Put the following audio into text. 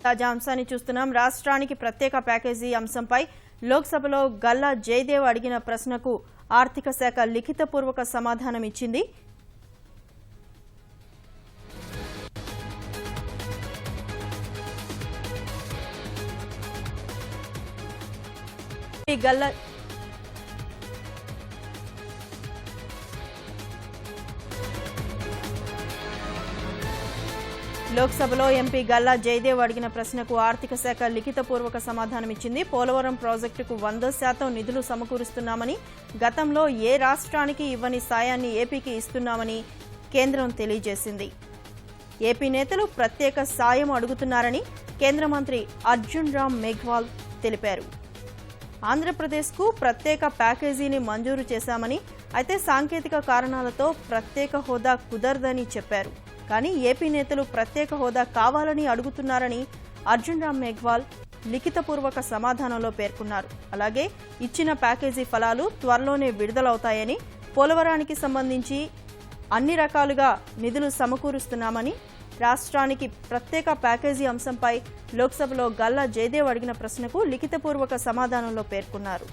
తాజా అంశాన్ని చూస్తున్నాం. రాష్ట్రానికి ప్రత్యేక ప్యాకేజీ అంశంపై లోక్సభలో గల్లా జయదేవ్ అడిగిన ప్రశ్నకు ఆర్థిక శాఖ లిఖితపూర్వక సమాధానం ఇచ్చింది. లోక్సభలో ఎంపీ గల్లా జయదేవ్ అడిగిన ప్రశ్నకు ఆర్థిక శాఖ లిఖితపూర్వక సమాధానమిచ్చింది. పోలవరం ప్రాజెక్టుకు 100% నిధులు సమకూరుస్తున్నామని, గతంలో ఏ రాష్ట్రానికి ఇవ్వని సాయాన్ని ఏపీకి ఇస్తున్నామని కేంద్రం తెలియజేసింది. ఏపీ నేతలు ప్రత్యేక సాయం అడుగుతున్నారని కేంద్ర మంత్రి అర్జున్ రామ్ మేఘ్వాల్ తెలిపారు. ఆంధ్రప్రదేశ్కు ప్రత్యేక ప్యాకేజీని మంజూరు చేశామని, అయితే సాంకేతిక కారణాలతో ప్రత్యేక హోదా కుదరదని చెప్పారు. కానీ ఏపీ నేతలు ప్రత్యేక హోదా కావాలని అడుగుతున్నారని అర్జున్ రామ్ మేఘ్వాల్ లిఖితపూర్వక సమాధానంలో పేర్కొన్నారు. అలాగే ఇచ్చిన ప్యాకేజీ ఫలాలు త్వరలోనే విడుదలవుతాయని, పోలవరానికి సంబంధించి అన్ని రకాలుగా నిధులు సమకూరుస్తున్నామని, రాష్ట్రానికి ప్రత్యేక ప్యాకేజీ అంశంపై లోక్సభలో గల్లా జయదేవ్ అడిగిన ప్రశ్నకు లిఖితపూర్వక సమాధానంలో పేర్కొన్నారు.